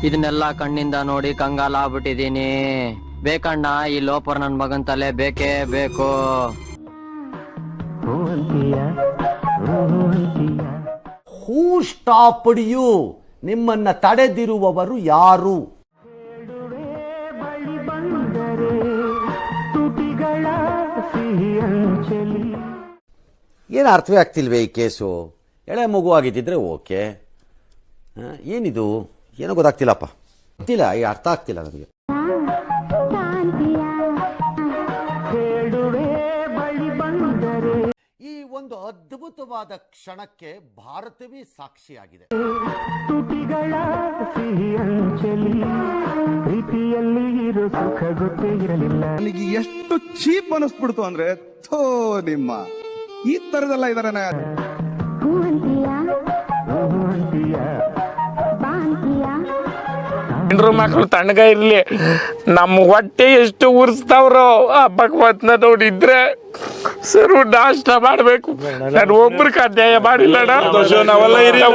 ಇದನ್ನೆಲ್ಲ ಕಣ್ಣಿಂದ ನೋಡಿ ಕಂಗಾಲ ಆಗ್ಬಿಟ್ಟಿದೀನಿ. ಬೇಕಣ್ಣ, ಈ ಲೋಪರ್ ನನ್ ಮಗನ್ ತಲೆ ಬೇಕೇ ಬೇಕು. ಹೂ ಸ್ಟಾಪ್ಡ್ ಯು? ನಿಮ್ಮನ್ನ ತಡೆದಿರುವವರು ಯಾರು? ಏನು ಅರ್ಥವೇ ಆಗ್ತಿಲ್ವೇ ಈ ಕೇಸು? ಎಳೆ ಮಗು ಆಗಿದ್ದಿದ್ರೆ ಓಕೆ, ಏನಿದು ಏನೋ ಗೊತ್ತಾಗ್ತಿಲ್ಲಪ್ಪ, ಗೊತ್ತಿಲ್ಲ, ಈ ಅರ್ಥ ಆಗ್ತಿಲ್ಲ ನನಗೆ. ಈ ಒಂದು ಅದ್ಭುತವಾದ ಕ್ಷಣಕ್ಕೆ ಭಾರತವೇ ಸಾಕ್ಷಿಯಾಗಿದೆ. ನನಗೆ ಎಷ್ಟು ಚೀಪ್ ಅನಿಸ್ಬಿಡ್ತು ಅಂದ್ರೆ, ಥೋ ನಿಮ್ಮ ಈ ತರದೆಲ್ಲ ಇದಾರೆ. ಹೆಣ್ರು ಮಕ್ಕಳು ತಣ್ಣಗ ಇರ್ಲಿ, ನಮ್ಮ ಹೊಟ್ಟೆ ಎಷ್ಟು ಉರ್ಸ್ತಾವ್ರೋ ಆ ಭಗವತ್ನ ನೋಡಿದ್ರೆ ಸರು ನಾಷ್ಟ ಮಾಡ್ಬೇಕು. ನಾನು ಒಬ್ಬರಿಗೆ ಅಧ್ಯಾಯ ಮಾಡಿಲ್ಲ,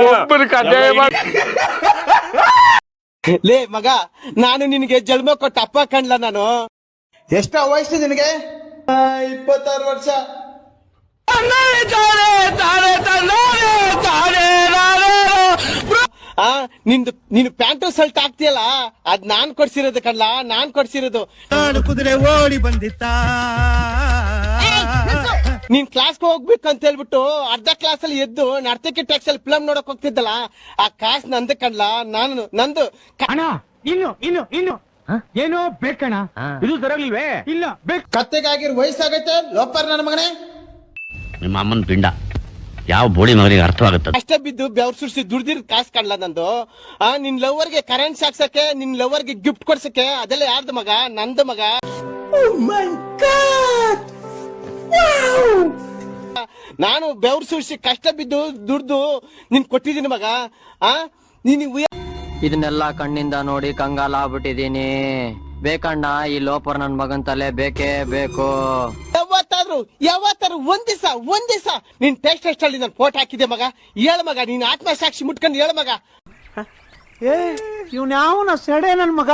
ಒಬ್ಬರಿಗೆ ಅಧ್ಯಾಯ ಮಾಡಿ. ಲೇ ಮಗ, ನಾನು ನಿನಗೆ ಜನ್ಮ ಕೊಟ್ಟ ಅಪ್ಪ ಕಂಡ್ಲ. ನಾನು ಎಷ್ಟ ವಯಸ್ಸು ನಿನಗೆ? 26 ವರ್ಷ. ನೀನು ಪ್ಯಾಂಟು ಸಲ್ಟ್ ಹಾಕ್ತಿಯಲ್ಲ, ಅದ್ ನಾನ್ ಕೊಡ್ಸಿರೋದು ಕಣ್ಲ, ನಾನ್ ಕೊಡ್ಸಿರೋದು. ಕುದುರೆ ಓಡಿ ಬಂದಿತ್ತ. ನೀನ್ ಕ್ಲಾಸ್ಗೆ ಹೋಗ್ಬೇಕು ಅಂತ ಹೇಳ್ಬಿಟ್ಟು ಅರ್ಧ ಕ್ಲಾಸ್ ಅಲ್ಲಿ ಎದ್ದು ನರ್ತಕಿ ಟ್ಯಾಕ್ಸ್ ಅಲ್ಲಿ ಫಿಲಂ ನೋಡಕ್ ಹೋಗ್ತಿದ್ದಲ್ಲ, ಆ ಕಾಸ್ ನಂದು ಕಣ್ಲ, ನಾನು ನಂದು. ಇನ್ನು ಏನೋ ಬೇಕಣ್ಣ, ಇದು ತರಲಿಲ್ವೇ? ಇಲ್ಲ ಬೇಕು. ಕತ್ತೆಗಾಗಿರ್ ವಯಸ್ಸಾಗೈತೆ ಲೋಪರ್ ನನ್ನ ಮಗನೇ. ನಿಮ್ಮ ಅಮ್ಮನ ಪಿಂಡ ಯಾವ ಬೋಳಿ ಮಗನಿಗೆ ಅರ್ಥವಾಗುತ್ತೆ? ಕಷ್ಟ ಬಿದ್ದು ಬೆವ್ರು ಸುರಿಸಿ ದುಡ್ದಿರ್ ಕಾಸ್ ಕಾಣ್ಲ ನಂದು. ನಿನ್ ಲವರ್ಗೆ ಕರೆಂಟ್ ಸಾಕ್ಸಕ್ಕೆ, ನಿನ್ ಲವರ್ಗೆ ಗಿಫ್ಟ್ ಕೊಡ್ಸಕ್ಕೆ, ಅದೆಲ್ಲ ಯಾರ್ದು ಮಗ? ನಂದು ಮಗ. ನಾನು ಬೆವ್ರು ಸುರಿಸಿ ಕಷ್ಟ ಬಿದ್ದು ದುಡ್ದು ನಿನ್ ಕೊಟ್ಟಿದ್ದೀನಿ ಮಗ. ಇದನ್ನೆಲ್ಲ ಕಣ್ಣಿಂದ ನೋಡಿ ಕಂಗಾಲ ಆಗ್ಬಿಟ್ಟಿದೀನಿ. ಬೇಕಣ್ಣ, ಈ ಲೋಪರ್ ನನ್ ಮಗನ್ ತಲೆ ಬೇಕೇ ಬೇಕು. ಯಾವತ್ತಾದ್ರು ಒಂದ್ ದಿವಸ ನಿನ್ ಟೆಸ್ಟ್ ಅಲ್ಲಿ ನಾನು ಫೋಟೋ ಹಾಕಿದೆ ಮಗ. ಹೇಳ ಮಗ, ನೀನ್ ಆತ್ಮ ಸಾಕ್ಷಿ ಮುಟ್ಕೊಂಡು ಹೇಳ ಮಗ. ಇವ್ನ ಯಾವನ ಸೆಡೆ ನನ್ ಮಗ.